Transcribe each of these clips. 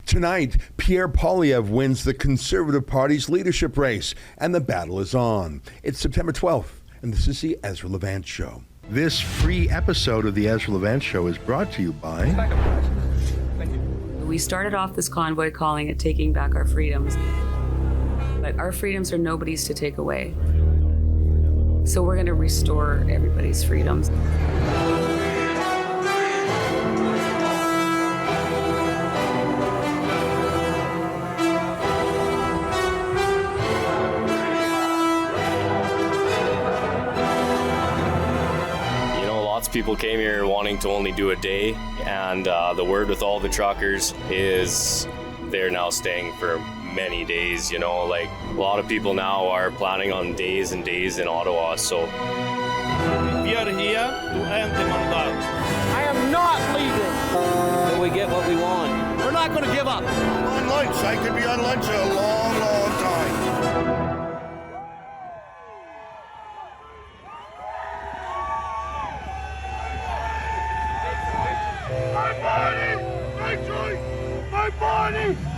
Tonight, Pierre Poilievre wins the Conservative Party's leadership race, and the battle is on. It's September 12th, and this is the Ezra Levant Show. This free episode of the Ezra Levant Show is brought to you by... We started off this convoy calling it Taking Back Our Freedoms, but our freedoms are nobody's to take away. So we're going to restore everybody's freedoms. People came here wanting to only do a day, and the word with all the truckers is they're now staying for many days. Like a lot of people now are planning on days and days in Ottawa. So we are here to end the mandat. I am not leaving till we get what we want. We're not going to give up. I'm on lunch. I could be on lunch a long, long time.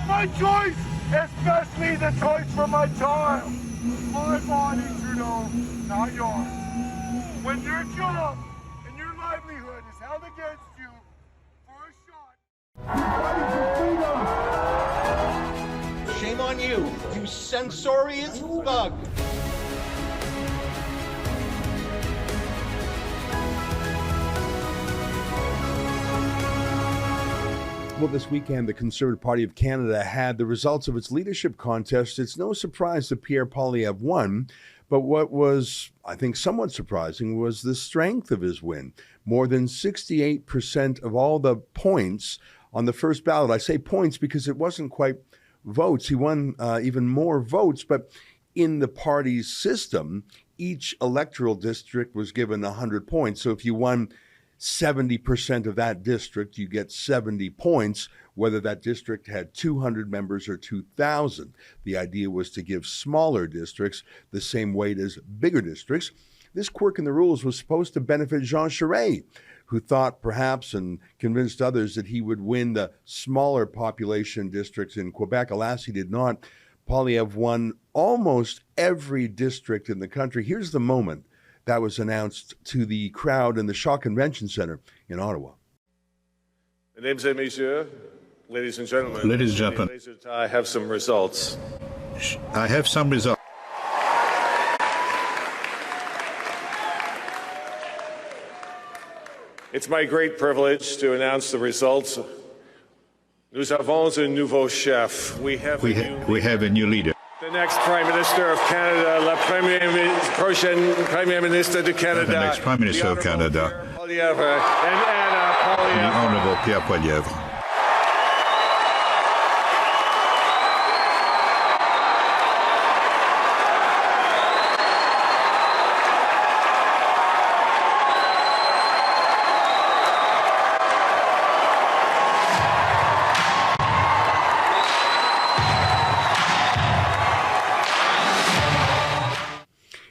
My choice, especially the choice for my child. My body, Trudeau, not yours. When your job and your livelihood is held against you for a shot. Shame on you, you censorious thug. Well, this weekend, the Conservative Party of Canada had the results of its leadership contest. It's no surprise that Pierre Poilievre won, but what was, I think, somewhat surprising was the strength of his win. More than 68% of all the points on the first ballot. I say points because it wasn't quite votes. He won even more votes, but in the party's system, each electoral district was given 100 points. So if you won 70% of that district, you get 70 points, whether that district had 200 members or 2,000. The idea was to give smaller districts the same weight as bigger districts. This quirk in the rules was supposed to benefit Jean Charest, who thought perhaps and convinced others that he would win the smaller population districts in Quebec. Alas, he did not. Poilievre won almost every district in the country. Here's the moment that was announced to the crowd in the Shaw Convention Center in Ottawa. Mesdames et messieurs, ladies and gentlemen. Ladies and gentlemen. I have some results. It's my great privilege to announce the results. Nous avons un nouveau chef. We have a new leader. The next Prime Minister of Canada, prochaine Premier Ministre de Canada. The next Prime Minister of Canada. Poilievre and Anna Poilievre. The Honourable Pierre Poilievre.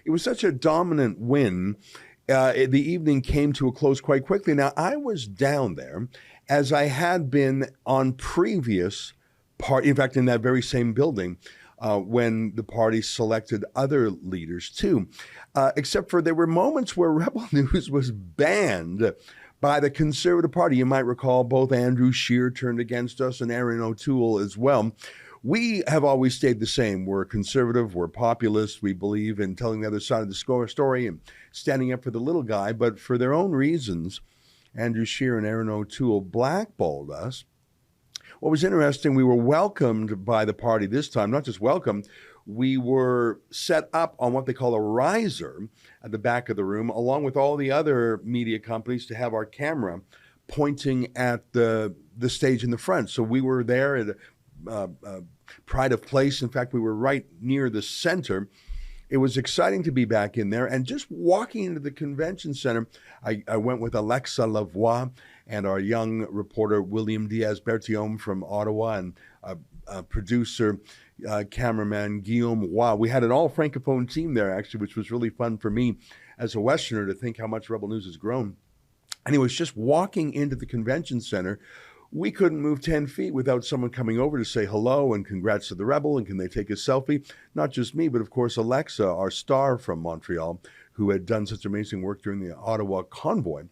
It was such a dominant win. The evening came to a close quite quickly. Now, I was down there as I had been on previous in fact, in that very same building when the party selected other leaders too, except for there were moments where Rebel News was banned by the Conservative Party. You might recall both Andrew Scheer turned against us and Erin O'Toole as well. We have always stayed the same. We're conservative, we're populist, we believe in telling the other side of the story and standing up for the little guy, but for their own reasons, Andrew Scheer and Erin O'Toole blackballed us. What was interesting, we were welcomed by the party this time, not just welcomed, we were set up on what they call a riser at the back of the room, along with all the other media companies to have our camera pointing at the stage in the front. So we were there at pride of place. In fact, we were right near the center. It was exciting to be back in there. And just walking into the convention center, I went with Alexa Lavoie and our young reporter, William Diaz-Berthiaume from Ottawa, and producer, cameraman, Guillaume Roy. We had an all Francophone team there, actually, which was really fun for me as a Westerner to think how much Rebel News has grown. And it was just walking into the convention center we couldn't move 10 feet without someone coming over to say hello and congrats to the rebel and can they take a selfie? Not just me, but of course Alexa, our star from Montreal, who had done such amazing work during the Ottawa convoy.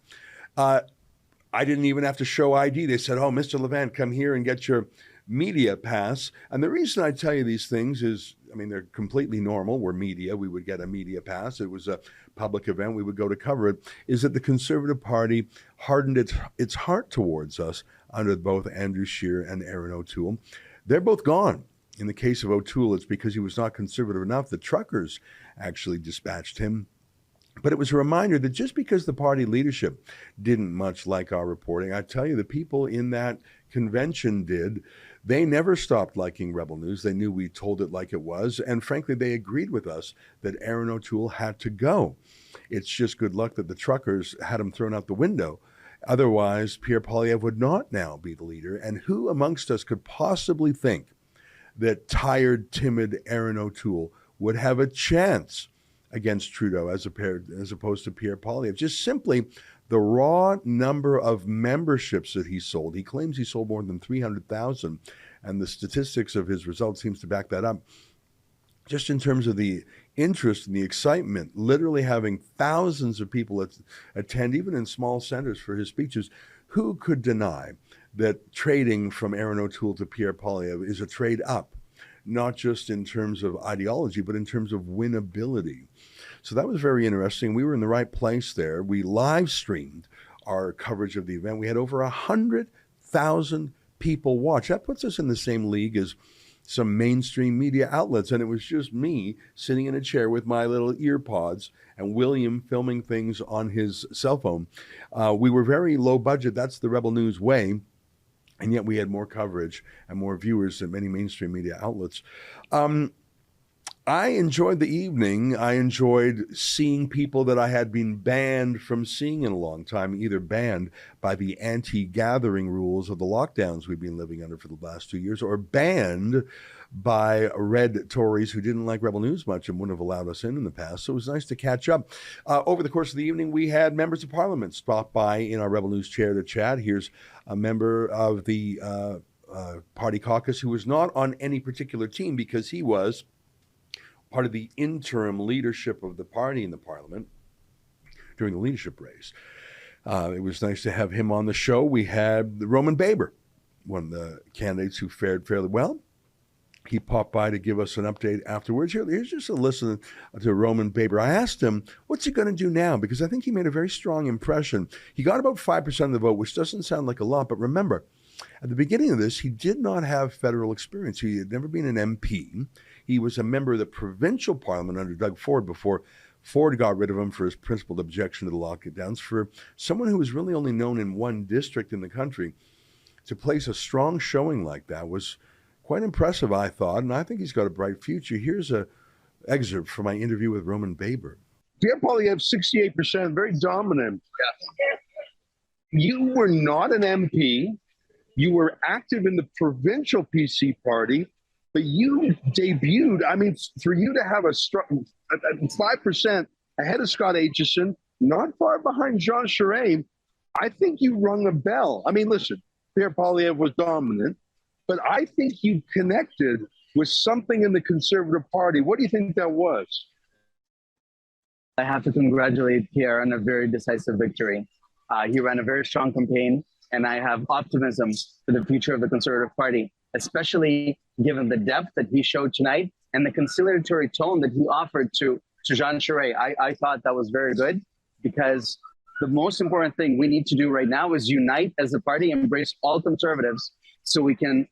I didn't even have to show ID. They said, oh, Mr. Levant, come here and get your media pass. And the reason I tell you these things is, I mean, they're completely normal. We're media. We would get a media pass. It was a public event. We would go to cover it. Is that the Conservative Party hardened its heart towards us under both Andrew Scheer and Erin O'Toole. They're both gone. In the case of O'Toole, it's because he was not conservative enough. The truckers actually dispatched him. But it was a reminder that just because the party leadership didn't much like our reporting, I tell you, the people in that convention did. They never stopped liking Rebel News. They knew we told it like it was. And frankly, they agreed with us that Erin O'Toole had to go. It's just good luck that the truckers had him thrown out the window. Otherwise, Pierre Poilievre would not now be the leader. And who amongst us could possibly think that tired, timid Erin O'Toole would have a chance against Trudeau as opposed to Pierre Poilievre? Just simply the raw number of memberships that he sold. He claims he sold more than 300,000, and the statistics of his results seems to back that up. Just in terms of the interest and the excitement, literally having thousands of people attend, even in small centers, for his speeches. Who could deny that trading from Erin O'Toole to Pierre Poilievre is a trade up? Not just in terms of ideology, but in terms of winnability. So that was very interesting. We were in the right place there. We live streamed our coverage of the event. We had over 100,000 people watch. That puts us in the same league as some mainstream media outlets. And it was just me sitting in a chair with my little ear pods and William filming things on his cell phone. We were very low budget. That's the Rebel News way. And yet we had more coverage and more viewers than many mainstream media outlets. I enjoyed the evening. I enjoyed seeing people that I had been banned from seeing in a long time, either banned by the anti-gathering rules of the lockdowns we've been living under for the last 2 years, or banned by red Tories who didn't like Rebel News much and wouldn't have allowed us in the past. So it was nice to catch up. Over the course of the evening, we had members of Parliament stop by in our Rebel News chair to chat. Here's a member of the party caucus who was not on any particular team because he was part of the interim leadership of the party in the Parliament during the leadership race. It was nice to have him on the show. We had Roman Baber, one of the candidates who fared fairly well. He popped by to give us an update afterwards. Here's just a listen to Roman Baber. I asked him, what's he going to do now? Because I think he made a very strong impression. He got about 5% of the vote, which doesn't sound like a lot. But remember, at the beginning of this, he did not have federal experience. He had never been an MP. He was a member of the provincial parliament under Doug Ford before Ford got rid of him for his principled objection to the lockdowns. For someone who was really only known in one district in the country, to place a strong showing like that was quite impressive, I thought, and I think he's got a bright future. Here's an excerpt from my interview with Roman Baber. Pierre Poilievre, 68%, very dominant. You were not an MP. You were active in the provincial PC party, but you debuted. I mean, for you to have a 5% ahead of Scott Aitchison, not far behind Jean Charest, I think you rung a bell. I mean, listen, Pierre Poilievre was dominant, but I think you connected with something in the Conservative Party. What do you think that was? I have to congratulate Pierre on a very decisive victory. He ran a very strong campaign, and I have optimism for the future of the Conservative Party, especially given the depth that he showed tonight and the conciliatory tone that he offered to Jean Charest. I thought that was very good, because the most important thing we need to do right now is unite as a party, embrace all Conservatives so we can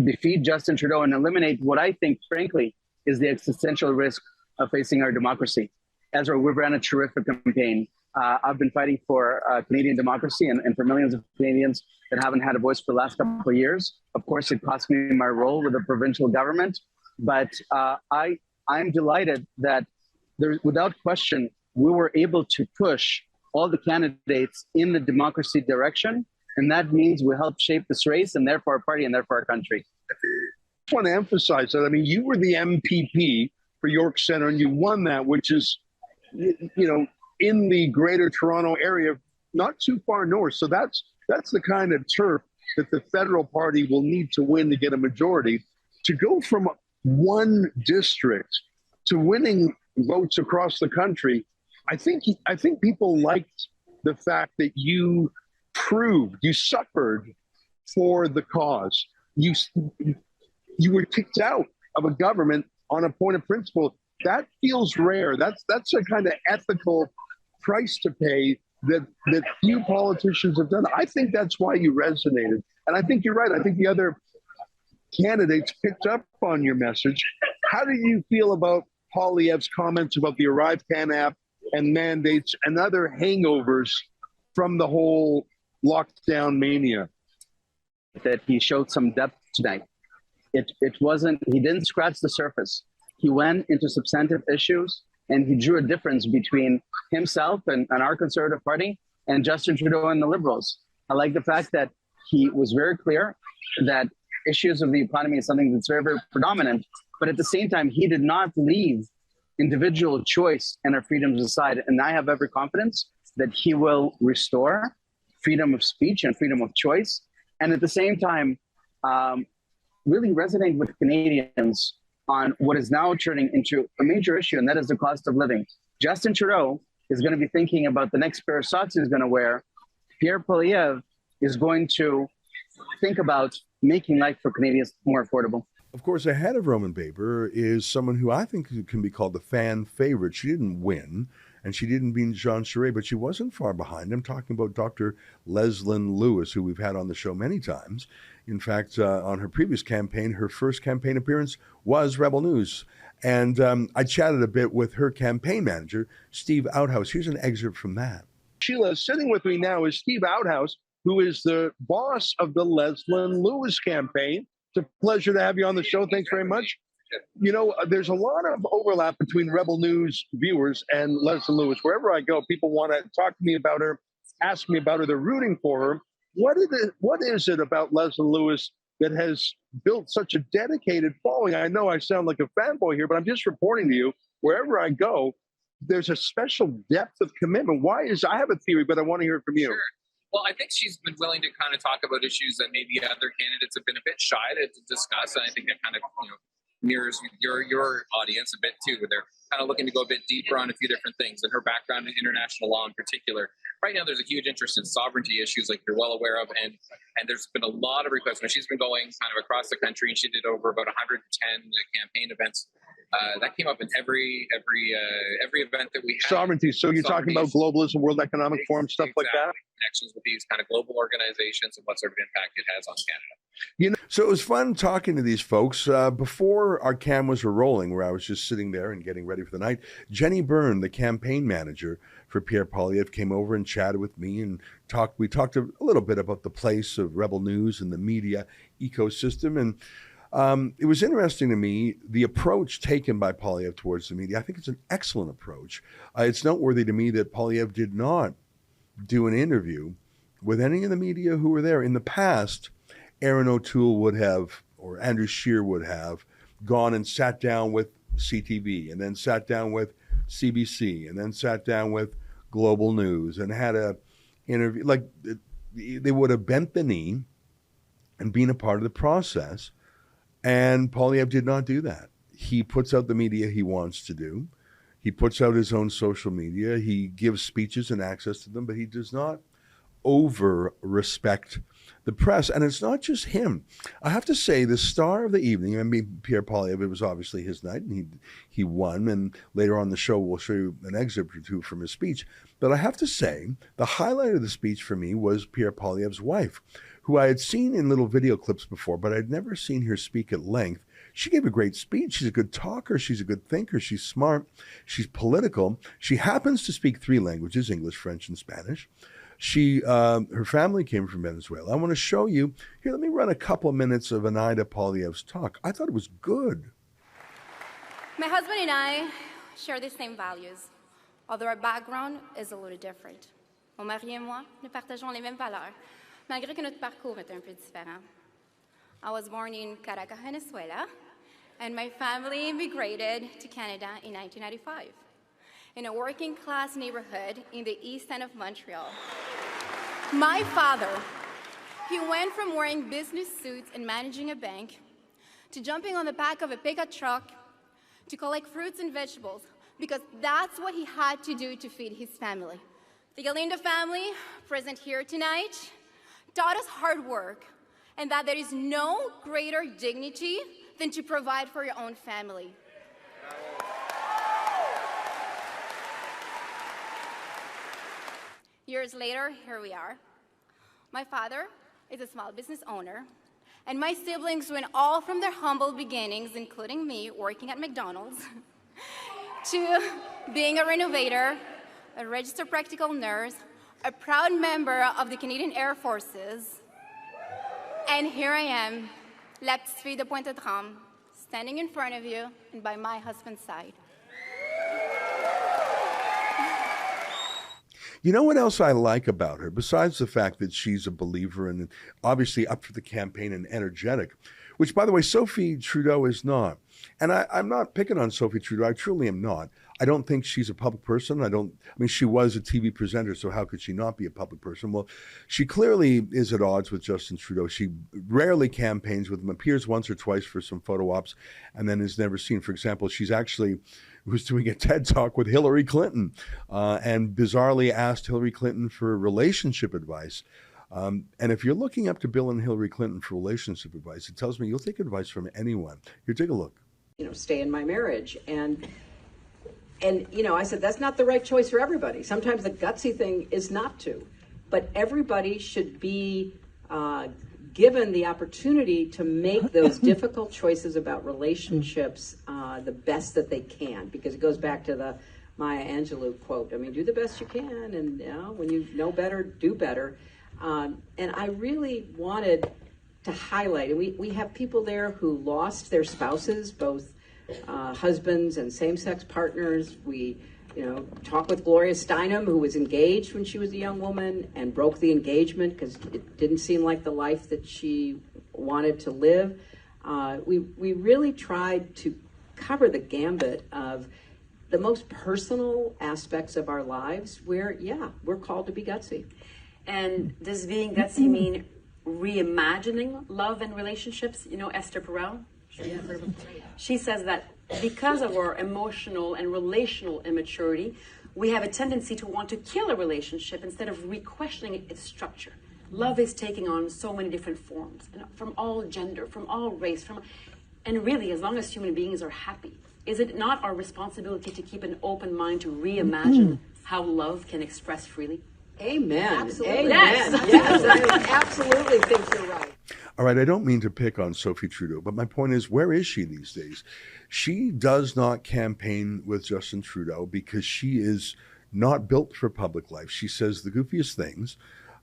defeat Justin Trudeau and eliminate what I think, frankly, is the existential risk of facing our democracy. Ezra, we've ran a terrific campaign. I've been fighting for Canadian democracy and for millions of Canadians that haven't had a voice for the last couple of years. Of course, it cost me my role with the provincial government, but I'm delighted that without question, we were able to push all the candidates in the democracy direction. And that means we help shape this race and therefore our party and therefore our country. I just want to emphasize that. I mean, you were the MPP for York Centre and you won that, which is, you know, in the greater Toronto area, not too far north. So that's the kind of turf that the federal party will need to win to get a majority. To go from one district to winning votes across the country, I think people liked the fact that you suffered for the cause. You were kicked out of a government on a point of principle. That feels rare. That's a kind of ethical price to pay that few politicians have done. I think that's why you resonated. And I think you're right. I think the other candidates picked up on your message. How do you feel about Poilievre's comments about the ArriveCan app and mandates and other hangovers from the whole lockdown mania? That he showed some depth tonight. It wasn't, he didn't scratch the surface. He went into substantive issues and he drew a difference between himself and our Conservative Party and Justin Trudeau and the Liberals. I like the fact that he was very clear that issues of the economy is something that's very, very predominant, but at the same time, he did not leave individual choice and our freedoms aside. And I have every confidence that he will restore freedom of speech and freedom of choice. And at the same time, really resonate with Canadians on what is now turning into a major issue, and that is the cost of living. Justin Trudeau is going to be thinking about the next pair of socks he's going to wear. Pierre Poilievre is going to think about making life for Canadians more affordable. Of course, ahead of Roman Baber is someone who I think can be called the fan favorite. She didn't win, and she didn't beat Jean Charest, but she wasn't far behind. I'm talking about Dr. Leslyn Lewis, who we've had on the show many times. In fact, on her previous campaign, her first campaign appearance was Rebel News. And I chatted a bit with her campaign manager, Steve Outhouse. Here's an excerpt from that. Sheila, sitting with me now is Steve Outhouse, who is the boss of the Leslyn Lewis campaign. It's a pleasure to have you on the show. Thanks very much. You know, there's a lot of overlap between Rebel News viewers and Leslyn Lewis. Wherever I go, people want to talk to me about her, ask me about her. They're rooting for her. What is it about Leslyn Lewis that has built such a dedicated following? I know I sound like a fanboy here, but I'm just reporting to you, wherever I go, there's a special depth of commitment. I have a theory, but I want to hear it from you. Sure. Well, I think she's been willing to kind of talk about issues that maybe other candidates have been a bit shy to discuss. And I think that kind of, mirrors your audience a bit too, where they're kind of looking to go a bit deeper on a few different things, and her background in international law in particular. Right now, there's a huge interest in sovereignty issues, like you're well aware of, and there's been a lot of requests. Now, she's been going kind of across the country, and she did over about 110 campaign events. That came up in every event that we had. Sovereignty. So you're talking about globalism, World Economic Forum, stuff like that? Connections with these kind of global organizations and what sort of impact it has on Canada. So it was fun talking to these folks. Before our cameras were rolling, where I was just sitting there and getting ready for the night, Jenny Byrne, the campaign manager for Pierre Poilievre, came over and chatted with me and we talked a little bit about the place of Rebel News and the media ecosystem. And it was interesting to me, the approach taken by Poilievre towards the media. I think it's an excellent approach. It's noteworthy to me that Poilievre did not do an interview with any of the media who were there. In the past, Aaron O'Toole would have, or Andrew Scheer would have, gone and sat down with CTV, and then sat down with CBC, and then sat down with Global News, and had a interview. Like, they would have bent the knee and been a part of the process. And Poilievre did not do that. He puts out the media he wants to do. He puts out his own social media. He gives speeches and access to them, but he does not over-respect the press. And it's not just him. I have to say, the star of the evening, I mean, Pierre Poilievre, it was obviously his night, and he won. And later on the show, we'll show you an excerpt or two from his speech. But I have to say, the highlight of the speech for me was Pierre Poilievre's wife, who I had seen in little video clips before, but I'd never seen her speak at length. She gave a great speech. She's a good talker. She's a good thinker. She's smart. She's political. She happens to speak 3 languages, English, French, and Spanish. Her family came from Venezuela. I want to show you. Here, let me run a couple of minutes of Anaida Poilievre's talk. I thought it was good. My husband and I share the same values, although our background is a little different. Mon mari et moi, nous partageons les mêmes valeurs, malgré que notre parcours est un peu différent. I was born in Caracas, Venezuela, and my family immigrated to Canada in 1995 in a working-class neighborhood in the east end of Montreal. My father, He went from wearing business suits and managing a bank to jumping on the back of a pickup truck to collect fruits and vegetables, because that's what he had to do to feed his family. The Galindo family, present here tonight, taught us hard work and that there is no greater dignity than to provide for your own family. Years later, here we are. My father is a small business owner, and my siblings went all from their humble beginnings, including me working at McDonald's, to being a renovator, a registered practical nurse, a proud member of the Canadian Air Forces, and here I am, la petite fille de Pointe-aux-Trembles, standing in front of you and by my husband's side. You know what else I like about her, besides the fact that she's a believer and obviously up for the campaign and energetic, which, by the way, Sophie Trudeau is not. And I'm not picking on Sophie Trudeau. I truly am not. I don't think she's a public person. I mean, she was a TV presenter, so how could she not be a public person? Well, she clearly is at odds with Justin Trudeau. She rarely campaigns with him, appears once or twice for some photo ops, and then is never seen. For example, she's actually was doing a TED Talk with Hillary Clinton and bizarrely asked Hillary Clinton for relationship advice. And if you're looking up to Bill and Hillary Clinton for relationship advice, it tells me you'll take advice from anyone. Here, take a look. Stay in my marriage. And I said, that's not the right choice for everybody. Sometimes the gutsy thing is not to. But everybody should be given the opportunity to make those difficult choices about relationships the best that they can, because it goes back to the Maya Angelou quote. I mean, do the best you can, and when you know better, do better. And I really wanted to highlight, and we have people there who lost their spouses, both husbands and same-sex partners. We talk with Gloria Steinem, who was engaged when she was a young woman and broke the engagement because it didn't seem like the life that she wanted to live. We really tried to cover the gambit of the most personal aspects of our lives where, we're called to be gutsy. And does being gutsy mean reimagining love and relationships? Esther Perel, she says that because of our emotional and relational immaturity, we have a tendency to want to kill a relationship instead of re-questioning its structure. Love is taking on so many different forms, from all gender, from all race, and really, as long as human beings are happy, is it not our responsibility to keep an open mind to reimagine how love can express freely? Amen. Absolutely. Amen. Yes. Yes, I absolutely think you're right. All right, I don't mean to pick on Sophie Trudeau, but my point is, where is she these days? She does not campaign with Justin Trudeau because she is not built for public life. She says the goofiest things,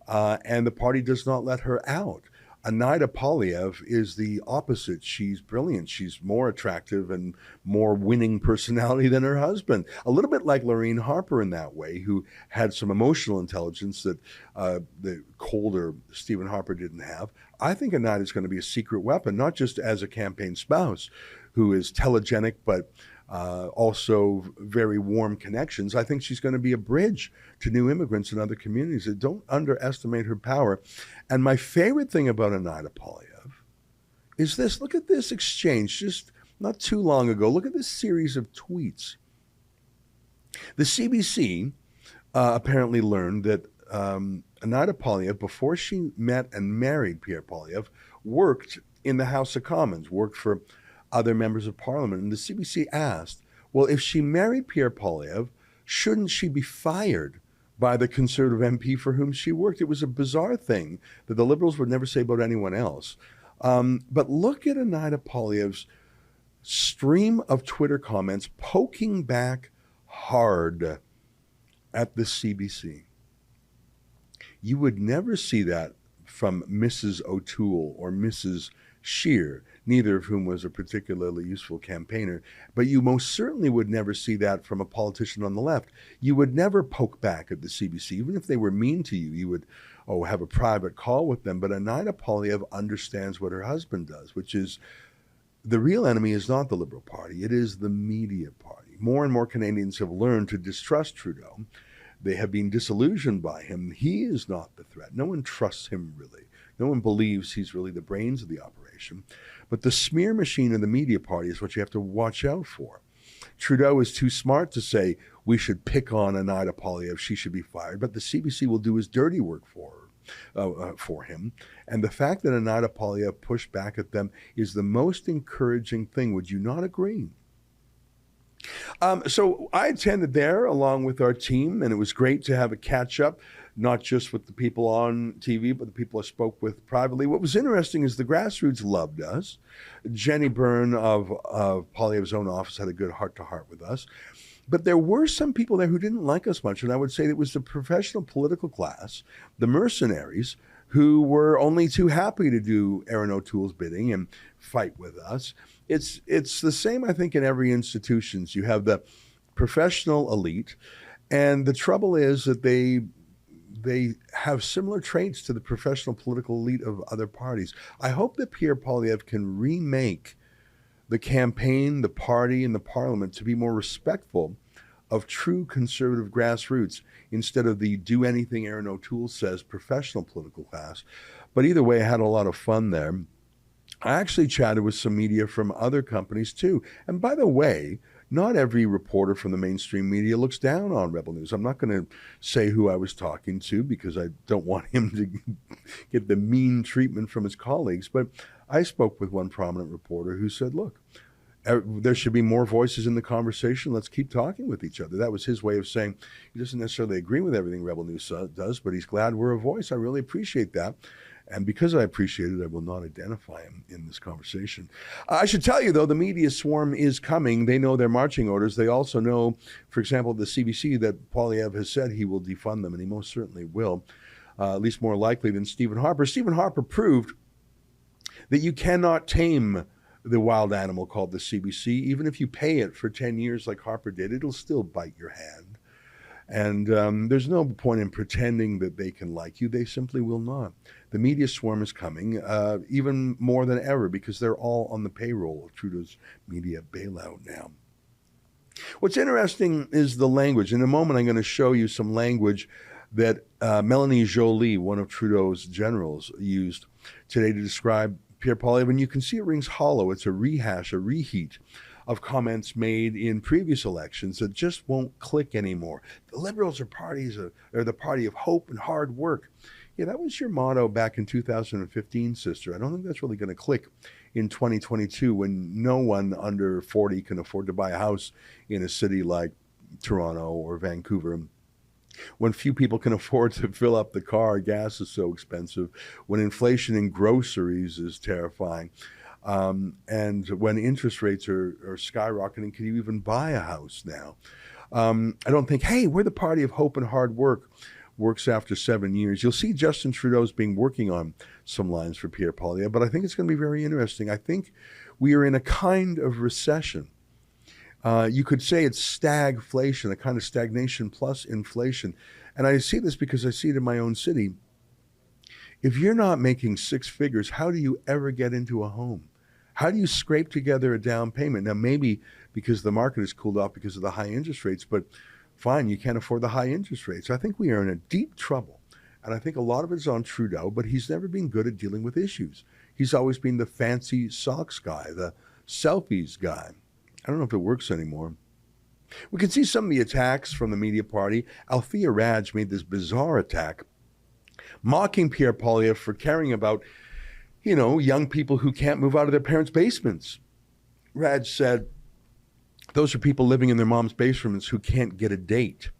and the party does not let her out. Anaida Poilievre is the opposite. She's brilliant. She's more attractive and more winning personality than her husband. A little bit like Lorraine Harper in that way, who had some emotional intelligence that the colder Stephen Harper didn't have. I think Anaida is going to be a secret weapon, not just as a campaign spouse, who is telegenic, but also very warm connections. I think she's going to be a bridge to new immigrants in other communities. Don't underestimate her power. And my favorite thing about Anaida Poilievre is this. Look at this exchange just not too long ago. Look at this series of tweets. The CPC apparently learned that Anaida Poilievre, before she met and married Pierre Poilievre, worked in the House of Commons, worked for other members of parliament. And the CPC asked, well, if she married Pierre Poilievre, shouldn't she be fired by the Conservative MP for whom she worked? It was a bizarre thing that the Liberals would never say about anyone else. But look at Anaida Poilievre's stream of Twitter comments poking back hard at the CBC. You would never see that from Mrs. O'Toole or Mrs. Scheer, neither of whom was a particularly useful campaigner. But you most certainly would never see that from a politician on the left. You would never poke back at the CBC. Even if they were mean to you, you would have a private call with them. But Anaida Poilievre understands what her husband does, which is the real enemy is not the Liberal Party. It is the media party. More and more Canadians have learned to distrust Trudeau. They have been disillusioned by him. He is not the threat. No one trusts him, really. No one believes he's really the brains of the operation. But the smear machine of the media party is what you have to watch out for. Trudeau is too smart to say we should pick on Anaida Poilievre, she should be fired, but the CBC will do his dirty work for him. And the fact that Anaida Poilievre pushed back at them is the most encouraging thing. Would you not agree? So I attended there along with our team, and it was great to have a catch up, not just with the people on TV, but the people I spoke with privately. What was interesting is the grassroots loved us. Jenny Byrne of Poilievre's own office had a good heart-to-heart with us. But there were some people there who didn't like us much, and I would say it was the professional political class, the mercenaries, who were only too happy to do Erin O'Toole's bidding and fight with us. It's the same, I think, in every institution. You have the professional elite, and the trouble is that they have similar traits to the professional political elite of other parties. I hope that Pierre Poilievre can remake the campaign, the party, and the parliament to be more respectful of true conservative grassroots instead of the do anything Erin O'Toole says professional political class. But either way, I had a lot of fun there. I actually chatted with some media from other companies too. And by the way, not every reporter from the mainstream media looks down on Rebel News. I'm not going to say who I was talking to because I don't want him to get the mean treatment from his colleagues. But I spoke with one prominent reporter who said, look, there should be more voices in the conversation. Let's keep talking with each other. That was his way of saying he doesn't necessarily agree with everything Rebel News does, but he's glad we're a voice. I really appreciate that. And because I appreciate it, I will not identify him in this conversation. I should tell you, though, the media swarm is coming. They know their marching orders. They also know, for example, the CBC, that Poilievre has said he will defund them, and he most certainly will, at least more likely than Stephen Harper. Stephen Harper proved that you cannot tame the wild animal called the CBC. Even if you pay it for 10 years like Harper did, it'll still bite your hand. And there's no point in pretending that they can like you. They simply will not. The media swarm is coming, even more than ever, because they're all on the payroll of Trudeau's media bailout now. What's interesting is the language. In a moment, I'm going to show you some language that Melanie Joly, one of Trudeau's generals, used today to describe Pierre Poilievre. And you can see it rings hollow. It's a rehash, a reheat of comments made in previous elections that just won't click anymore. The Liberals are the party of hope and hard work. Yeah, that was your motto back in 2015, sister. I don't think that's really going to click in 2022 when no one under 40 can afford to buy a house in a city like Toronto or Vancouver. When few people can afford to fill up the car, gas is so expensive. When inflation in groceries is terrifying. And when interest rates are skyrocketing, can you even buy a house now? I don't think, hey, we're the party of hope and hard work works after 7 years. You'll see Justin Trudeau's been working on some lines for Pierre Poilievre, but I think it's going to be very interesting. I think we are in a kind of recession. You could say it's stagflation, a kind of stagnation plus inflation. And I see this because I see it in my own city. If you're not making six figures, how do you ever get into a home? How do you scrape together a down payment? Now, maybe because the market has cooled off because of the high interest rates, but fine, you can't afford the high interest rates. I think we are in a deep trouble. And I think a lot of it is on Trudeau, but he's never been good at dealing with issues. He's always been the fancy socks guy, the selfies guy. I don't know if it works anymore. We can see some of the attacks from the media party. Althea Raj made this bizarre attack, mocking Pierre Poilievre for caring about, young people who can't move out of their parents' basements. Raj said, those are people living in their mom's basements who can't get a date.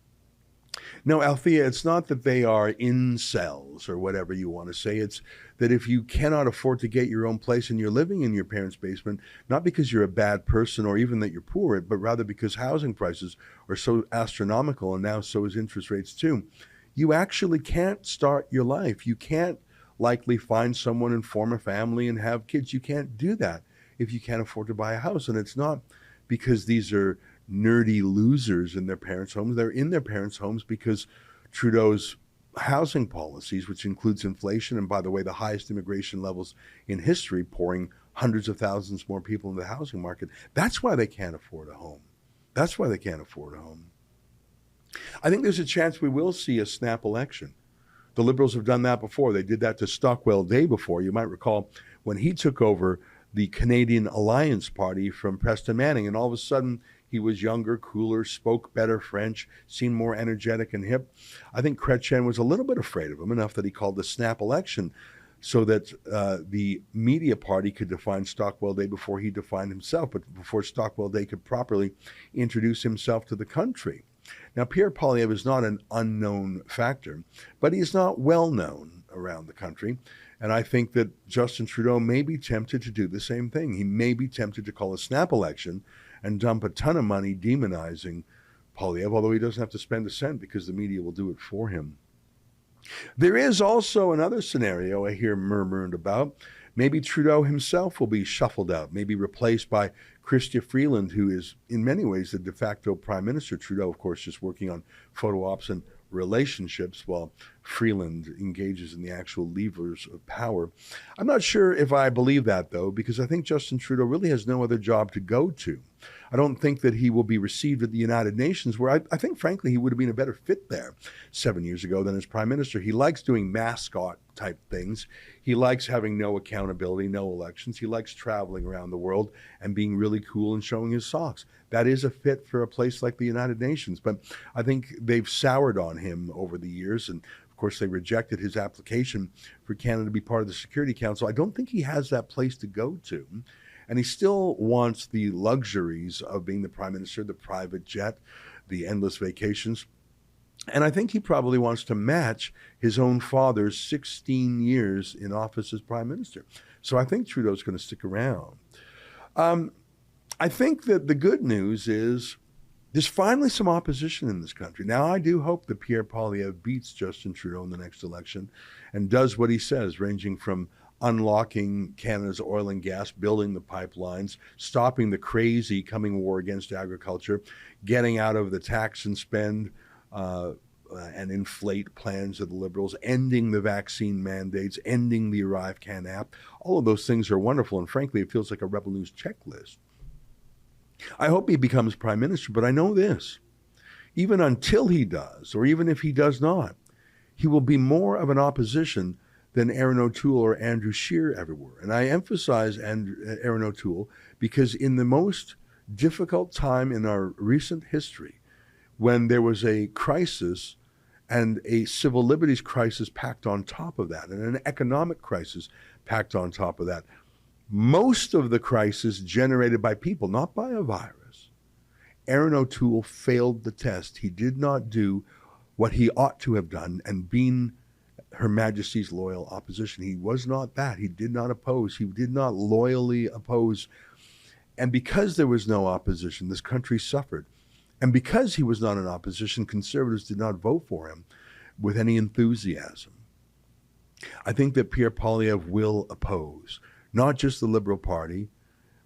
No, Althea, it's not that they are incels or whatever you want to say. It's that if you cannot afford to get your own place and you're living in your parents' basement, not because you're a bad person or even that you're poor, but rather because housing prices are so astronomical, and now so is interest rates too, you actually can't start your life. You can't likely find someone and form a family and have kids. You can't do that if you can't afford to buy a house. And it's not because these are nerdy losers in their parents' homes. They're in their parents' homes because Trudeau's housing policies, which includes inflation, and by the way, the highest immigration levels in history, pouring hundreds of thousands more people into the housing market. That's why they can't afford a home. That's why they can't afford a home. I think there's a chance we will see a snap election. The Liberals have done that before. They did that to Stockwell Day before. You might recall when he took over the Canadian Alliance Party from Preston Manning, and all of a sudden he was younger, cooler, spoke better French, seemed more energetic and hip. I think Chrétien was a little bit afraid of him, enough that he called the snap election so that the media party could define Stockwell Day before he defined himself, but before Stockwell Day could properly introduce himself to the country. Now, Pierre Poilievre is not an unknown factor, but he's not well known around the country. And I think that Justin Trudeau may be tempted to do the same thing. He may be tempted to call a snap election and dump a ton of money demonizing Poilievre, although he doesn't have to spend a cent because the media will do it for him. There is also another scenario I hear murmured about. Maybe Trudeau himself will be shuffled out, maybe replaced by Chrystia Freeland, who is in many ways the de facto prime minister. Trudeau, of course, just working on photo ops and relationships while Freeland engages in the actual levers of power. I'm not sure if I believe that, though, because I think Justin Trudeau really has no other job to go to. I don't think that he will be received at the United Nations, where I think, frankly, he would have been a better fit there 7 years ago than as prime minister. He likes doing mascot type things. He likes having no accountability, no elections. He likes traveling around the world and being really cool and showing his socks. That is a fit for a place like the United Nations. But I think they've soured on him over the years. And of course, they rejected his application for Canada to be part of the Security Council. I don't think he has that place to go to. And he still wants the luxuries of being the prime minister, the private jet, the endless vacations. And I think he probably wants to match his own father's 16 years in office as prime minister. So I think Trudeau's going to stick around. I think that the good news is there's finally some opposition in this country. Now, I do hope that Pierre Poilievre beats Justin Trudeau in the next election and does what he says, ranging from unlocking Canada's oil and gas, building the pipelines, stopping the crazy coming war against agriculture, getting out of the tax and spend and inflate plans of the Liberals, ending the vaccine mandates, ending the Arrive Can app. All of those things are wonderful, and frankly, it feels like a Rebel News checklist. I hope he becomes prime minister, but I know this. Even until he does, or even if he does not, he will be more of an opposition than Aaron O'Toole or Andrew Scheer ever were. And I emphasize Aaron O'Toole because in the most difficult time in our recent history, when there was a crisis and a civil liberties crisis packed on top of that, and an economic crisis packed on top of that, most of the crisis generated by people, not by a virus. Aaron O'Toole failed the test. He did not do what he ought to have done and been Her Majesty's loyal opposition. He was not that. He did not oppose. He did not loyally oppose. And because there was no opposition, this country suffered. And because he was not in opposition, Conservatives did not vote for him with any enthusiasm. I think that Pierre Poilievre will oppose, not just the Liberal Party,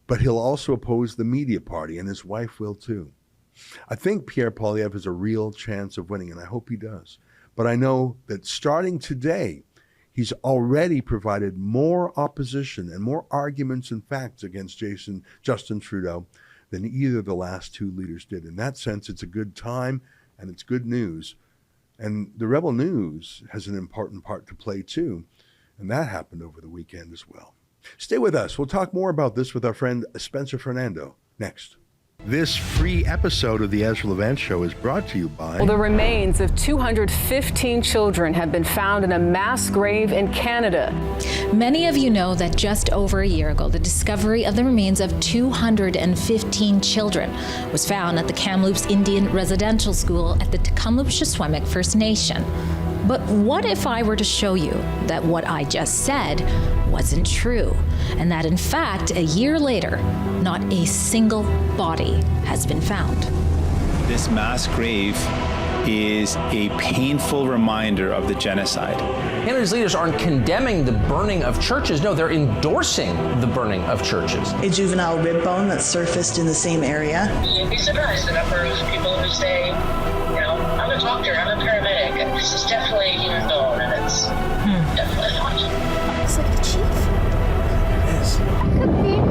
but he'll also oppose the media party, and his wife will too. I think Pierre Poilievre has a real chance of winning, and I hope he does. But I know that starting today, he's already provided more opposition and more arguments and facts against Justin Trudeau than either of the last two leaders did. In that sense, it's a good time and it's good news. And the Rebel News has an important part to play too. And that happened over the weekend as well. Stay with us. We'll talk more about this with our friend Spencer Fernando next. This free episode of the Ezra Levant Show is brought to you by... Well, the remains of 215 children have been found in a mass grave in Canada. Many of you know that just over a year ago, the discovery of the remains of 215 children was found at the Kamloops Indian Residential School at the Tecumseh First Nation. But what if I were to show you that what I just said wasn't true, and that in fact, a year later, not a single body has been found? This mass grave is a painful reminder of the genocide. Canada's leaders aren't condemning the burning of churches. No, they're endorsing the burning of churches. A juvenile rib bone that surfaced in the same area. You'd be surprised the number of people who say, you know, I'm a doctor, I'm a paramedic, and this is definitely a human bone, and it's definitely not. Looks like the chief. It is. Could be you.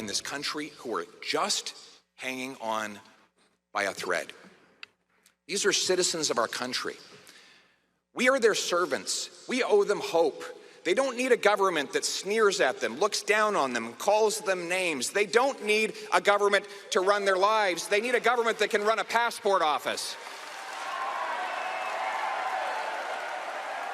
in this country who are just hanging on by a thread. These are citizens of our country. We are their servants. We owe them hope. They don't need a government that sneers at them, looks down on them, calls them names. They don't need a government to run their lives. They need a government that can run a passport office.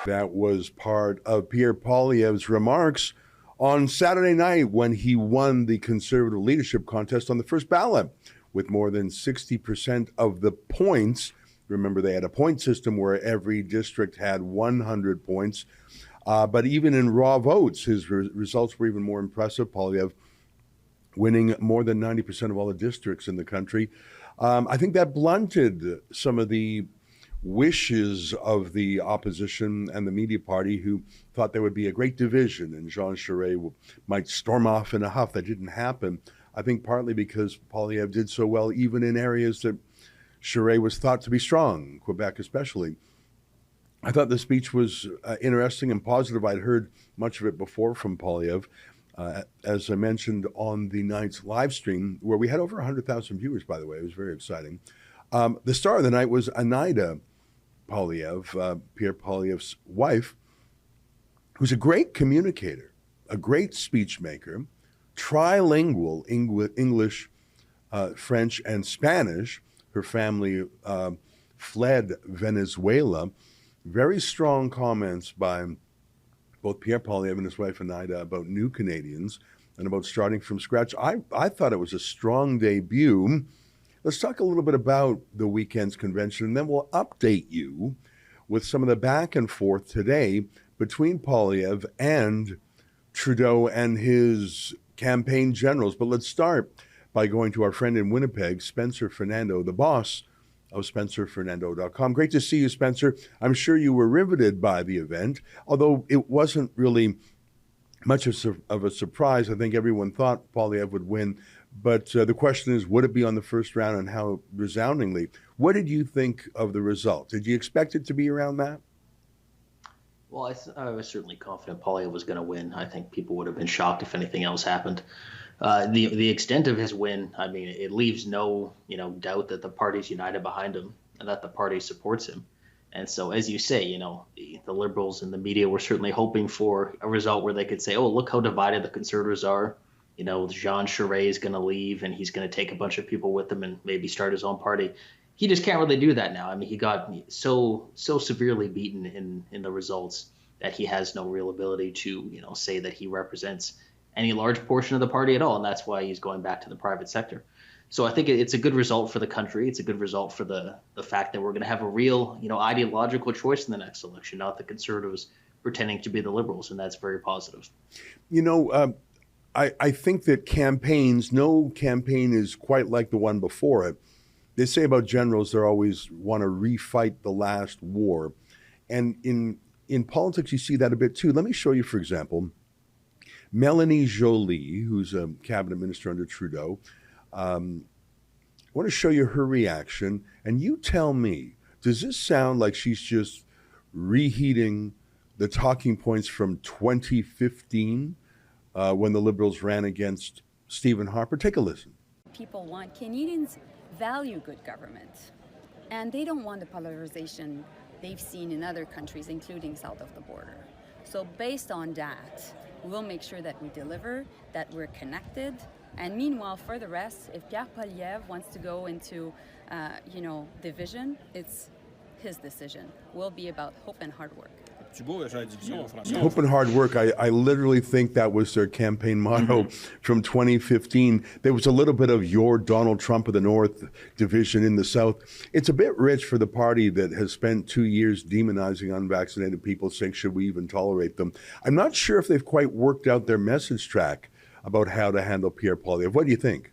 That was part of Pierre Poilievre's remarks on Saturday night when he won the Conservative leadership contest on the first ballot with more than 60% of the points. Remember, they had a point system where every district had 100 points. But even in raw votes, his results were even more impressive. Poilievre winning more than 90% of all the districts in the country. I think that blunted some of the wishes of the opposition and the media party, who thought there would be a great division and Jean Charest might storm off in a huff. That didn't happen. I think partly because Poilievre did so well even in areas that Charest was thought to be strong, Quebec especially. I thought the speech was interesting and positive. I'd heard much of it before from Poilievre, as I mentioned on the night's live stream, where we had over 100,000 viewers, by the way. It was very exciting. The star of the night was Anaida Poilievre, Pierre Poilievre's wife, who's a great communicator, a great speech maker, trilingual English, French, and Spanish. Her family fled Venezuela. Very strong comments by both Pierre Poilievre and his wife Anaida about new Canadians and about starting from scratch. I thought it was a strong debut. Let's talk a little bit about the weekend's convention, and then we'll update you with some of the back and forth today between Poilievre and Trudeau and his campaign generals. But let's start by going to our friend in Winnipeg, Spencer Fernando, the boss of SpencerFernando.com. Great to see you, Spencer. I'm sure you were riveted by the event, although it wasn't really much of a surprise. I think everyone thought Poilievre would win, but the question is, would it be on the first round, and how resoundingly? What did you think of the result? Did you expect it to be around that? Well, I was certainly confident Poilievre was going to win. I think people would have been shocked if anything else happened. The extent of his win, I mean, it leaves no doubt that the party's united behind him and that the party supports him. And so, as you say, the Liberals and the media were certainly hoping for a result where they could say, oh, look how divided the Conservatives are. Jean Charest is going to leave and he's going to take a bunch of people with him and maybe start his own party. He just can't really do that now. I mean, he got so severely beaten in the results that he has no real ability to, say that he represents any large portion of the party at all, and that's why he's going back to the private sector. So I think it's a good result for the country. It's a good result for the fact that we're going to have a real, ideological choice in the next election, not the Conservatives pretending to be the Liberals, and that's very positive. I think that no campaign is quite like the one before it. They say about generals, they always want to refight the last war. And in politics, you see that a bit too. Let me show you, for example, Mélanie Joly, who's a cabinet minister under Trudeau. I want to show you her reaction, and you tell me, does this sound like she's just reheating the talking points from 2015 when the Liberals ran against Stephen Harper? Take a listen. People Canadians value good government, and they don't want the polarization they've seen in other countries, including south of the border. So based on that, we'll make sure that we deliver, that we're connected. And meanwhile, for the rest, if Pierre Poilievre wants to go into, division, it's his decision. We'll be about hope and hard work. Hope and hard work. I literally think that was their campaign motto from 2015. There was a little bit of your Donald Trump of the North, division in the South. It's a bit rich for the party that has spent 2 years demonizing unvaccinated people, saying, should we even tolerate them? I'm not sure if they've quite worked out their message track about how to handle Pierre Poilievre. What do you think?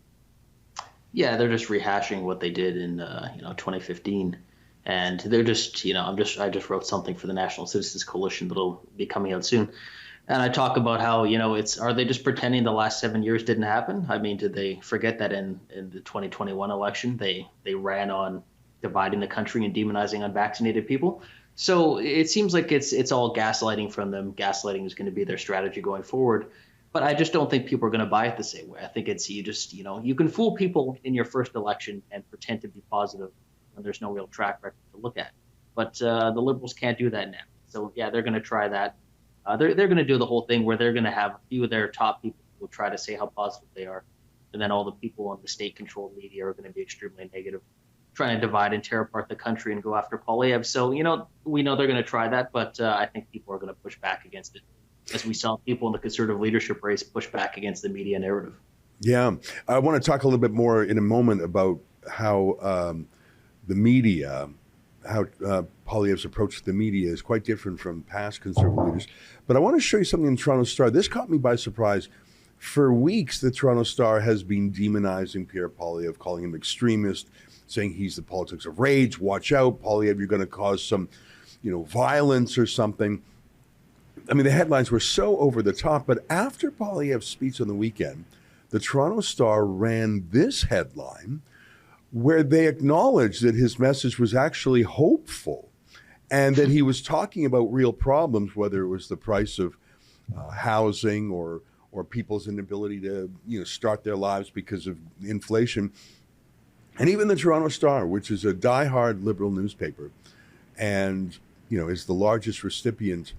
Yeah, they're just rehashing what they did in 2015. And they're just, I just wrote something for the National Citizens Coalition that'll be coming out soon. And I talk about how, are they just pretending the last 7 years didn't happen? I mean, did they forget that in the 2021 election, they ran on dividing the country and demonizing unvaccinated people? So it seems like it's all gaslighting from them. Gaslighting is going to be their strategy going forward. But I just don't think people are going to buy it the same way. I think it's you can fool people in your first election and pretend to be positive when there's no real track record to look at. But the Liberals can't do that now. So, yeah, they're going to try that. They're going to do the whole thing where they're going to have a few of their top people who will try to say how positive they are. And then all the people on the state-controlled media are going to be extremely negative, trying to divide and tear apart the country and go after Poilievre. So, we know they're going to try that, but I think people are going to push back against it, as we saw people in the Conservative leadership race push back against the media narrative. Yeah. I want to talk a little bit more in a moment about how the media, how Poilievre's approach to the media is quite different from past Conservative leaders. But I want to show you something in the Toronto Star. This caught me by surprise. For weeks, the Toronto Star has been demonizing Pierre Poilievre, calling him extremist, saying he's the politics of rage. Watch out, Poilievre, you're going to cause some, violence or something. I mean, the headlines were so over the top. But after Poilievre's speech on the weekend, the Toronto Star ran this headline where they acknowledged that his message was actually hopeful and that he was talking about real problems, whether it was the price of housing or people's inability to start their lives because of inflation. And even the Toronto Star, which is a diehard liberal newspaper and is the largest recipient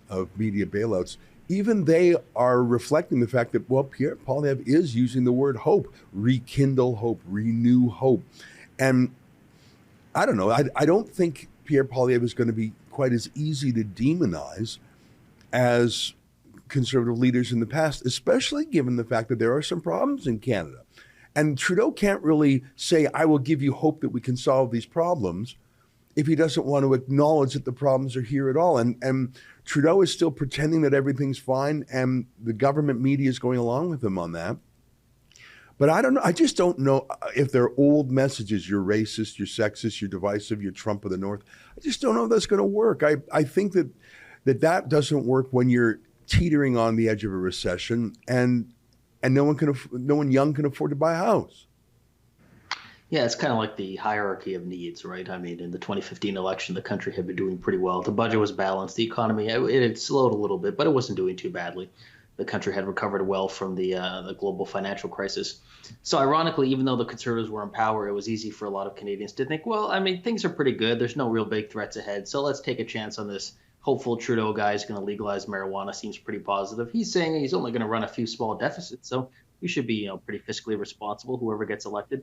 of media bailouts, even they are reflecting the fact that, Pierre Poilievre is using the word hope, rekindle hope, renew hope. And I don't know, I don't think Pierre Poilievre is going to be quite as easy to demonize as Conservative leaders in the past, especially given the fact that there are some problems in Canada. And Trudeau can't really say, I will give you hope that we can solve these problems, if he doesn't want to acknowledge that the problems are here at all. And Trudeau is still pretending that everything's fine, and the government media is going along with him on that. But I don't know. I just don't know if they're old messages. You're racist, you're sexist, you're divisive, you're Trump of the North. I just don't know if that's going to work. I think that doesn't work when you're teetering on the edge of a recession and no one young can afford to buy a house. Yeah, it's kind of like the hierarchy of needs, right? I mean, in the 2015 election, the country had been doing pretty well. The budget was balanced. The economy, it had slowed a little bit, but it wasn't doing too badly. The country had recovered well from the global financial crisis. So ironically, even though the Conservatives were in power, it was easy for a lot of Canadians to think, well, I mean, things are pretty good. There's no real big threats ahead. So let's take a chance on this. Hopeful Trudeau guy is going to legalize marijuana. Seems pretty positive. He's saying he's only going to run a few small deficits. So we should be, pretty fiscally responsible, whoever gets elected.